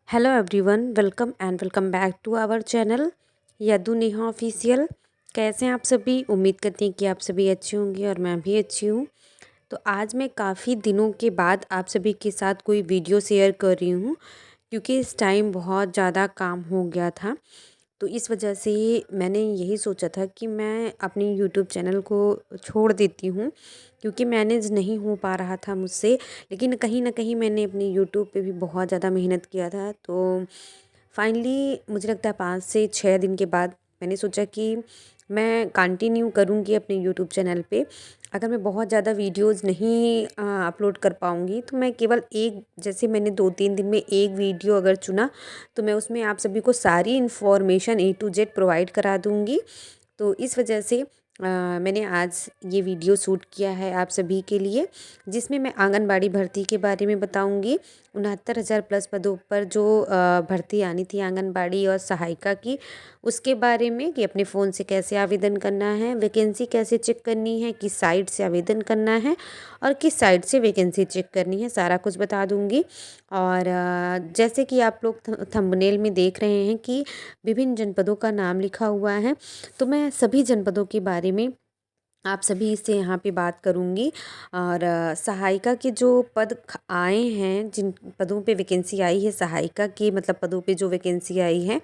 Hello everyone, welcome back to our channel Yadu Neha official. कैसे हैं आप सभी? उम्मीद करती हैं कि आप सभी अच्छे होंगे और मैं भी अच्छी हूँ। तो आज मैं काफ़ी दिनों के बाद आप सभी के साथ कोई वीडियो शेयर कर रही हूँ, क्योंकि इस टाइम बहुत ज़्यादा काम हो गया था। तो इस वजह से मैंने यही सोचा था कि मैं अपनी यूट्यूब चैनल को छोड़ देती हूँ, क्योंकि मैनेज नहीं हो पा रहा था मुझसे। लेकिन कहीं न कहीं मैंने अपने यूट्यूब पे भी बहुत ज़्यादा मेहनत किया था। तो फाइनली मुझे लगता है 5 से 6 दिन के बाद मैंने सोचा कि मैं कंटिन्यू करूँगी अपने यूट्यूब चैनल पे। अगर मैं बहुत ज़्यादा वीडियोज़ नहीं अपलोड कर पाऊँगी, तो मैं केवल एक, जैसे मैंने 2-3 दिन में एक वीडियो अगर चुना, तो मैं उसमें आप सभी को सारी information A to Z provide करा दूँगी। तो इस वजह से मैंने आज ये वीडियो शूट किया है आप सभी के लिए, जिसमें मैं आंगनबाड़ी भर्ती के बारे में बताऊंगी। 69,000 प्लस पदों पर जो भर्ती आनी थी आंगनबाड़ी और सहायिका की, उसके बारे में कि अपने फ़ोन से कैसे आवेदन करना है, वैकेंसी कैसे चेक करनी है, किस साइट से आवेदन करना है और किस साइट से वैकेंसी चेक करनी है, सारा कुछ बता दूंगी। और जैसे कि आप लोग थंबनेल में देख रहे हैं कि विभिन्न जनपदों का नाम लिखा हुआ है, तो मैं सभी जनपदों के बारे में आप सभी से यहाँ पे बात करूँगी। और सहायिका के जो पद आए हैं, जिन पदों पे वैकेंसी आई है सहायिका के, मतलब पदों पे जो वैकेंसी आई है,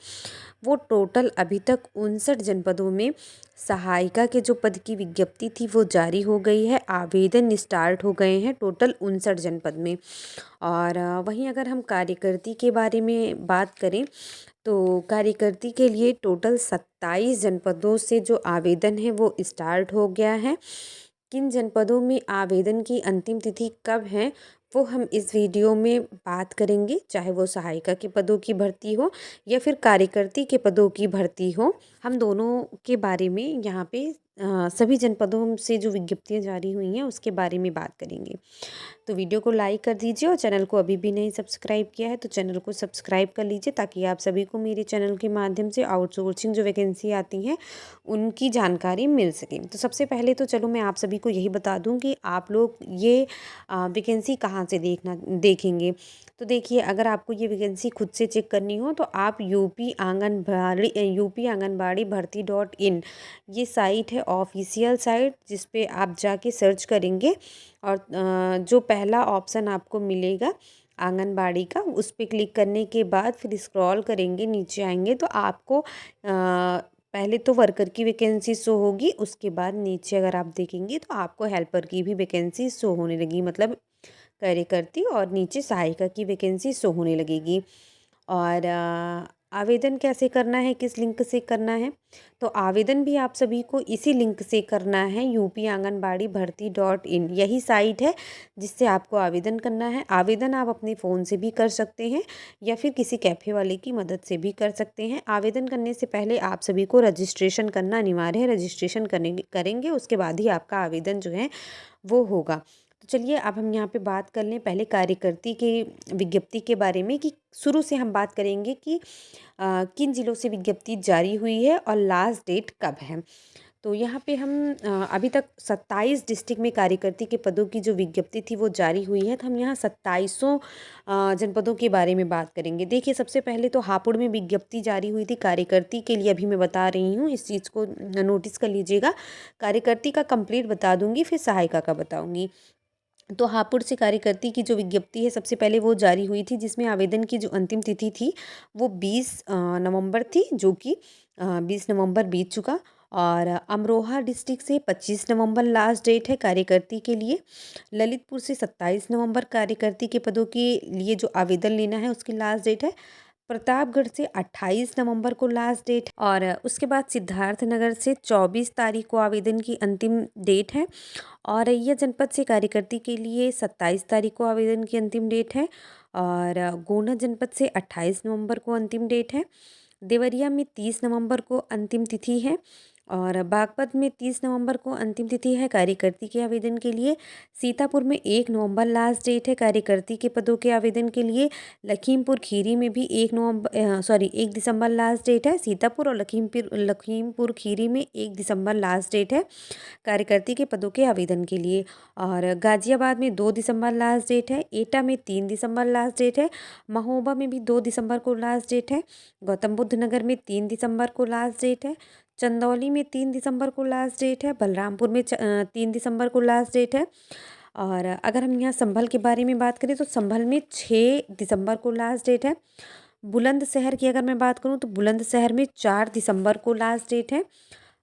वो टोटल अभी तक 59 जनपदों में सहायिका के जो पद की विज्ञप्ति थी वो जारी हो गई है। आवेदन स्टार्ट हो गए हैं टोटल 59 जनपद में। और वहीं अगर हम कार्यकर्ती के बारे में बात करें, तो कार्यकर्ती के लिए टोटल 27 जनपदों से जो आवेदन है वो स्टार्ट हो गया है। किन जनपदों में आवेदन की अंतिम तिथि कब है, वो हम इस वीडियो में बात करेंगे। चाहे वो सहायिका के पदों की भर्ती हो या फिर कार्यकर्ती के पदों की भर्ती हो, हम दोनों के बारे में यहाँ पे सभी जनपदों से जो विज्ञप्तियाँ जारी हुई हैं उसके बारे में बात करेंगे। तो वीडियो को लाइक कर दीजिए और चैनल को अभी भी नहीं सब्सक्राइब किया है तो चैनल को सब्सक्राइब कर लीजिए, ताकि आप सभी को मेरे चैनल के माध्यम से आउटसोर्सिंग जो वैकेंसी आती हैं उनकी जानकारी मिल सके। तो सबसे पहले तो चलो मैं आप सभी को यही बता दूं कि आप लोग ये वैकेंसी कहाँ से देखेंगे। तो देखिए, अगर आपको ये वैकेंसी खुद से चेक करनी हो तो आप यूपी आंगनबाड़ी भर्ती.in, ये साइट है ऑफिशियल साइट, जिस पे आप जाके सर्च करेंगे और जो पहला ऑप्शन आपको मिलेगा आंगनबाड़ी का, उस पे क्लिक करने के बाद फिर स्क्रॉल करेंगे, नीचे आएंगे तो आपको पहले तो वर्कर की वैकेंसी शो होगी, उसके बाद नीचे अगर आप देखेंगे तो आपको हेल्पर की भी वैकेंसी शो होने लगी, मतलब कार्यकर्ती, और नीचे सहायिका की वैकेंसी शो होने लगेगी। और आवेदन कैसे करना है, किस लिंक से करना है, तो आवेदन भी आप सभी को इसी लिंक से करना है, UPAnganbadiBharti.in, यही साइट है जिससे आपको आवेदन करना है। आवेदन आप अपने फ़ोन से भी कर सकते हैं या फिर किसी कैफ़े वाले की मदद से भी कर सकते हैं। आवेदन करने से पहले आप सभी को रजिस्ट्रेशन करना अनिवार्य है। रजिस्ट्रेशन करेंगे उसके बाद ही आपका आवेदन जो है वो होगा। तो चलिए अब हम यहाँ पे बात कर लें पहले कार्यकर्ती की विज्ञप्ति के बारे में, कि शुरू से हम बात करेंगे कि किन ज़िलों से विज्ञप्ति जारी हुई है और लास्ट डेट कब है। तो यहाँ पे हम अभी तक 27 डिस्ट्रिक्ट में कार्यकर्ती के पदों की जो विज्ञप्ति थी वो जारी हुई है, तो हम यहाँ 2700 जनपदों के बारे में बात करेंगे। देखिए, सबसे पहले तो हापुड़ में विज्ञप्ति जारी हुई थी कार्यकर्ती के लिए, अभी मैं बता रही हूँ, इस चीज़ को नोटिस कर लीजिएगा। कार्यकर्ती का कंप्लीट बता दूंगी, फिर सहायिका का बताऊंगी। तो हापुड़ से कार्यकर्ती की जो विज्ञप्ति है सबसे पहले वो जारी हुई थी, जिसमें आवेदन की जो अंतिम तिथि थी वो 20 नवंबर थी, जो कि 20 नवंबर बीत चुका। और अमरोहा डिस्ट्रिक्ट से 25 नवंबर लास्ट डेट है कार्यकर्ती के लिए। ललितपुर से 27 नवंबर कार्यकर्ती के पदों के लिए जो आवेदन लेना है उसकी लास्ट डेट है। प्रतापगढ़ से 28 नवंबर को लास्ट डेट, और उसके बाद सिद्धार्थनगर से 24 तारीख को आवेदन की अंतिम डेट है। औरैया जनपद से कार्यकर्ती के लिए 27 तारीख को आवेदन की अंतिम डेट है। और गोंडा जनपद से 28 नवंबर को अंतिम डेट है। देवरिया में 30 नवंबर को अंतिम तिथि है। और बागपत में 30 नवंबर को अंतिम तिथि है कार्यकर्ती के आवेदन के लिए। सीतापुर में 1 नवंबर लास्ट डेट है कार्यकर्ती के पदों के आवेदन के लिए। लखीमपुर खीरी में भी 1 दिसंबर लास्ट डेट है। सीतापुर और लखीमपुर खीरी में 1 दिसंबर लास्ट डेट है कार्यकर्ती के पदों के आवेदन के लिए। और गाजियाबाद में 2 दिसंबर लास्ट डेट है। एटा में 3 दिसंबर लास्ट डेट है। महोबा में भी 2 दिसंबर को लास्ट डेट है। गौतम बुद्ध नगर में 3 दिसंबर को लास्ट डेट है। चंदौली में 3 दिसंबर को लास्ट डेट है। बलरामपुर में 3 दिसंबर को लास्ट डेट है। और अगर हम यहाँ संभल के बारे में बात करें तो संभल में 6 दिसंबर को लास्ट डेट है। बुलंदशहर की अगर मैं बात करूँ तो बुलंदशहर में 4 दिसंबर को लास्ट डेट है।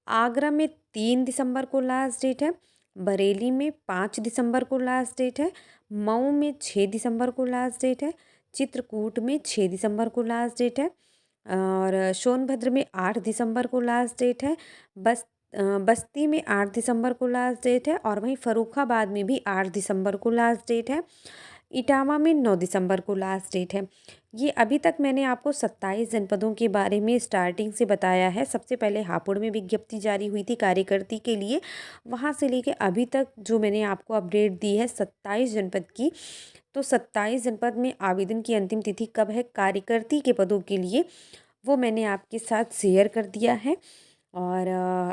आगरा में 3 दिसंबर को लास्ट डेट है। बरेली में 5 दिसंबर को लास्ट डेट है। मऊ में 6 दिसंबर को लास्ट डेट है। चित्रकूट में 6 दिसंबर को लास्ट डेट है। और सोनभद्र में 8 दिसंबर को लास्ट डेट है। बस्ती में 8 दिसंबर को लास्ट डेट है। और वहीं फर्रुखाबाद में भी 8 दिसंबर को लास्ट डेट है। इटावा में 9 दिसंबर को लास्ट डेट है। ये अभी तक मैंने आपको 27 जनपदों के बारे में स्टार्टिंग से बताया है। सबसे पहले हापुड़ में विज्ञप्ति जारी हुई थी कार्यकर्ती के लिए, वहाँ से लेके अभी तक जो मैंने आपको अपडेट दी है 27 जनपद की। तो 27 जनपद में आवेदन की अंतिम तिथि कब है कार्यकर्ती के पदों के लिए, वो मैंने आपके साथ शेयर कर दिया है। और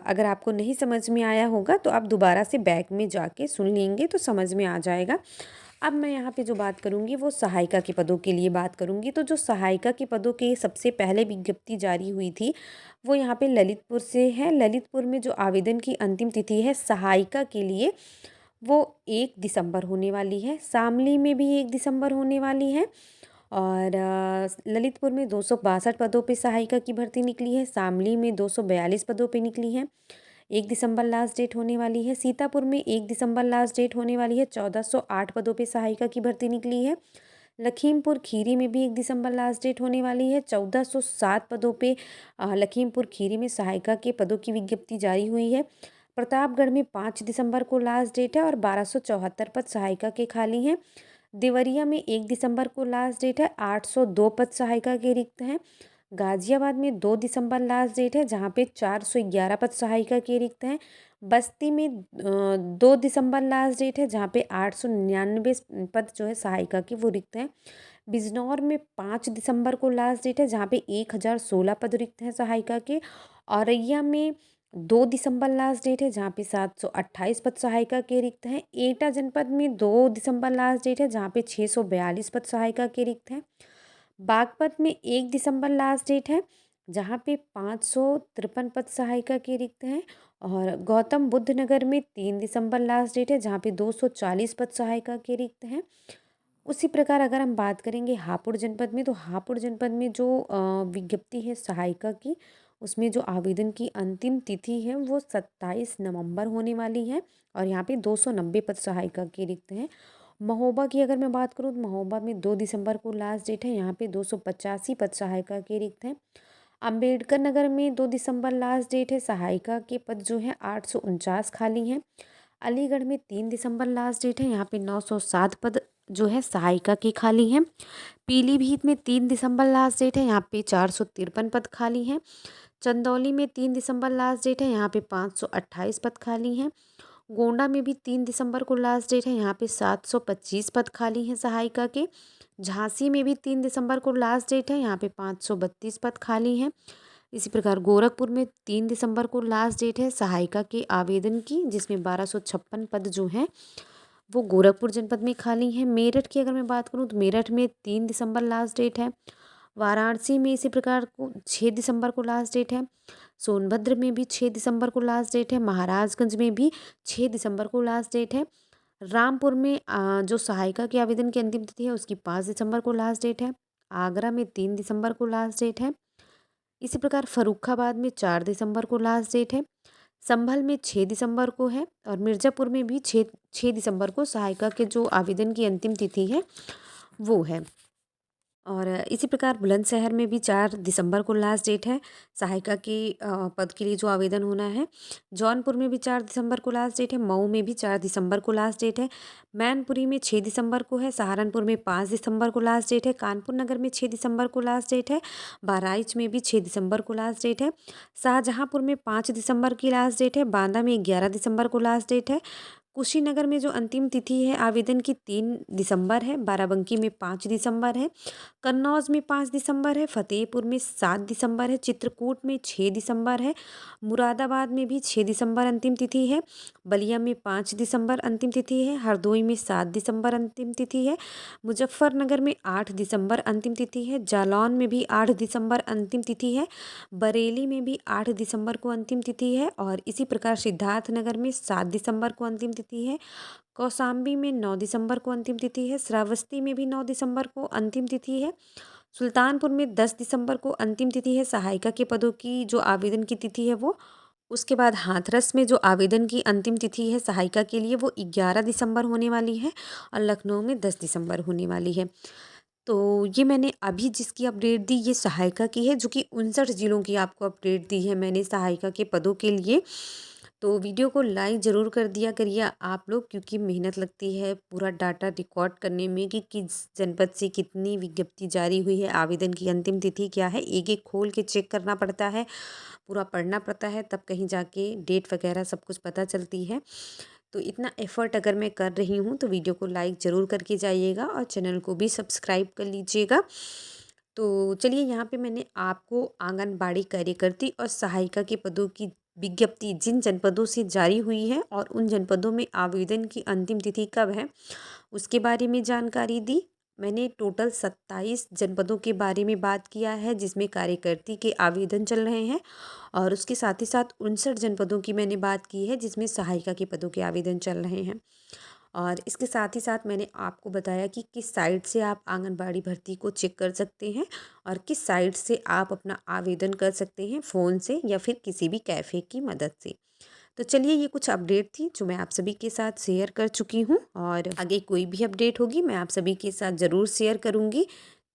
अगर आपको नहीं समझ में आया होगा तो आप दोबारा से बैक में जाके सुन लेंगे तो समझ में आ जाएगा। अब मैं यहाँ पे जो बात करूँगी वो सहायिका के पदों के लिए बात करूँगी। तो जो सहायिका के पदों के सबसे पहले विज्ञप्ति जारी हुई थी वो यहाँ पे ललितपुर से है। ललितपुर में जो आवेदन की अंतिम तिथि है सहायिका के लिए वो 1 दिसंबर होने वाली है। शामली में भी 1 दिसंबर होने वाली है। और ललितपुर में 262 पदों पे सहायिका की भर्ती निकली है। शामली में 242 पदों पे निकली है। 1 दिसंबर लास्ट डेट होने वाली है। सीतापुर में 1 दिसंबर लास्ट डेट होने वाली है। 1408 पदों पे सहायिका की भर्ती निकली है। लखीमपुर खीरी में भी 1 दिसंबर लास्ट डेट होने वाली है। 1407 पदों पे लखीमपुर खीरी में सहायिका के पदों की विज्ञप्ति जारी हुई है। प्रतापगढ़ में 5 दिसंबर को लास्ट डेट है और 1274 पद सहायिका के खाली हैं। देवरिया में 1 दिसंबर को लास्ट डेट है। 802 पद सहायिका के रिक्त हैं। गाजियाबाद में 2 दिसंबर लास्ट डेट है जहाँ पे 411 पद सहायिका के रिक्त हैं। बस्ती में 2 दिसंबर लास्ट डेट है जहाँ पे 899 पद जो है सहायिका के वो रिक्त हैं। बिजनौर में 5 दिसंबर को लास्ट डेट है जहाँ पे 1016 पद रिक्त हैं सहायिका के। औरैया में 2 दिसंबर लास्ट डेट है जहाँ पे 728 पद सहायिका के रिक्त हैं। एटा जनपद में 2 दिसंबर लास्ट डेट है जहाँ पे 642 पद सहायिका के रिक्त हैं। बागपत में 1 दिसंबर लास्ट डेट है जहाँ पे 553 पद सहायिका के रिक्त हैं। और गौतम बुद्ध नगर में 3 दिसंबर लास्ट डेट है जहाँ पे 240 पद सहायिका के रिक्त हैं। उसी प्रकार अगर हम बात करेंगे हापुड़ जनपद में तो हापुड़ जनपद में जो विज्ञप्ति है सहायिका की उसमें जो आवेदन की अंतिम तिथि है वो 27 नवंबर होने वाली है। और यहाँ पे 290 पद सहायिका के रिक्त हैं। महोबा की अगर मैं बात करूँ तो महोबा में 2 दिसंबर को लास्ट डेट है। यहाँ पे 285 पद सहायिका के रिक्त हैं। अम्बेडकर नगर में 2 दिसंबर लास्ट डेट है। सहायिका के पद जो है 849 खाली हैं। अलीगढ़ में 3 दिसंबर लास्ट डेट है। यहाँ पे 907 पद जो है सहायिका के खाली हैं। पीलीभीत में 3 दिसंबर लास्ट डेट है। यहाँ पे 453 पद खाली हैं। चंदौली में 3 दिसंबर लास्ट डेट है। यहाँ पे 528 पद खाली हैं। गोंडा में भी 3 दिसंबर को लास्ट डेट है। यहाँ पे 725 पद खाली हैं सहायिका के। झांसी में भी 3 दिसंबर को लास्ट डेट है। यहाँ पे 532 पद खाली हैं। इसी प्रकार गोरखपुर में 3 दिसंबर को लास्ट डेट है सहायिका के आवेदन की, जिसमें 1256 पद जो हैं वो गोरखपुर जनपद में खाली हैं। मेरठ की अगर मैं बात करूँ तो मेरठ में 3 दिसंबर लास्ट डेट है। वाराणसी में इसी प्रकार को 6 दिसंबर को लास्ट डेट है। सोनभद्र में भी 6 दिसंबर को लास्ट डेट है। महाराजगंज में भी 6 दिसंबर को लास्ट डेट है। रामपुर में जो सहायिका के आवेदन की अंतिम तिथि है उसकी 5 दिसंबर को लास्ट डेट है। आगरा में 3 दिसंबर को लास्ट डेट है। इसी प्रकार फर्रुखाबाद में 4 दिसंबर को लास्ट डेट है। संभल में 6 दिसंबर को है। और मिर्ज़ापुर में भी 6 दिसंबर को सहायिका के जो आवेदन की अंतिम तिथि है वो है। और इसी प्रकार बुलंदशहर में भी 4 दिसंबर को लास्ट डेट है सहायिका के पद के लिए जो आवेदन होना है। जौनपुर में भी 4 दिसंबर को लास्ट डेट है। मऊ में भी 4 दिसंबर को लास्ट डेट है। मैनपुरी में 6 दिसंबर को है। सहारनपुर में 5 दिसंबर को लास्ट डेट है। कानपुर नगर में 6 दिसंबर को लास्ट डेट है। बहराइच में भी 6 दिसंबर को लास्ट डेट है। शाहजहाँपुर में 5 दिसंबर की लास्ट डेट है। बांदा में 11 दिसंबर को लास्ट डेट है। कुशीनगर में जो अंतिम तिथि है आवेदन की 3 दिसंबर है। बाराबंकी में 5 दिसंबर है। कन्नौज में 5 दिसंबर है। फतेहपुर में 7 दिसंबर है। चित्रकूट में 6 दिसंबर है। मुरादाबाद में भी 6 दिसंबर अंतिम तिथि है। बलिया में 5 दिसंबर अंतिम तिथि है। हरदोई में 7 दिसंबर अंतिम तिथि है। मुजफ्फरनगर में 8 दिसंबर अंतिम तिथि है। जालौन में भी 8 दिसंबर अंतिम तिथि है। बरेली में भी 8 दिसंबर को अंतिम तिथि है। और इसी प्रकार सिद्धार्थनगर में 7 दिसंबर को अंतिम तिथि है। कौशाम्बी में 9 दिसंबर को अंतिम तिथि है। श्रावस्ती में भी 9 दिसंबर को अंतिम तिथि है। सुल्तानपुर में 10 दिसंबर को अंतिम तिथि है सहायिका के पदों की जो आवेदन की तिथि है वो। उसके बाद हाथरस में जो आवेदन की अंतिम तिथि है सहायिका के लिए वो 11 दिसंबर होने वाली है। और लखनऊ में 10 दिसंबर होने वाली है। तो ये मैंने अभी जिसकी अपडेट दी ये सहायिका की है, जो कि 59 ज़िलों की आपको अपडेट दी है मैंने सहायिका के पदों के लिए। तो वीडियो को लाइक ज़रूर कर दिया करिए आप लोग, क्योंकि मेहनत लगती है पूरा डाटा रिकॉर्ड करने में कि किस जनपद से कितनी विज्ञप्ति जारी हुई है, आवेदन की अंतिम तिथि क्या है, एक एक खोल के चेक करना पड़ता है, पूरा पढ़ना पड़ता है, तब कहीं जाके डेट वगैरह सब कुछ पता चलती है। तो इतना एफ़र्ट अगर मैं कर रही हूँ तो वीडियो को लाइक ज़रूर करके जाइएगा और चैनल को भी सब्सक्राइब कर लीजिएगा। तो चलिए यहाँ पे मैंने आपको आंगनबाड़ी कार्यकर्ती और सहायिका के पदों की विज्ञप्ति जिन जनपदों से जारी हुई है और उन जनपदों में आवेदन की अंतिम तिथि कब है उसके बारे में जानकारी दी। मैंने टोटल 27 जनपदों के बारे में बात किया है जिसमें कार्यकर्ती के आवेदन चल रहे हैं, और उसके साथ ही साथ 59 जनपदों की मैंने बात की है जिसमें सहायिका के पदों के आवेदन चल रहे हैं। और इसके साथ ही साथ मैंने आपको बताया कि किस साइट से आप आंगनबाड़ी भर्ती को चेक कर सकते हैं और किस साइट से आप अपना आवेदन कर सकते हैं फ़ोन से या फिर किसी भी कैफ़े की मदद से। तो चलिए ये कुछ अपडेट थी जो मैं आप सभी के साथ शेयर कर चुकी हूँ, और आगे कोई भी अपडेट होगी मैं आप सभी के साथ ज़रूर शेयर करूँगी।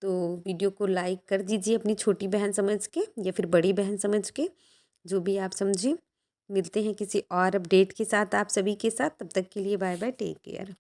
तो वीडियो को लाइक कर दीजिए अपनी छोटी बहन समझ के या फिर बड़ी बहन समझ के, जो भी आप समझें। मिलते हैं किसी और अपडेट के साथ आप सभी के साथ, तब तक के लिए बाय बाय, टेक केयर।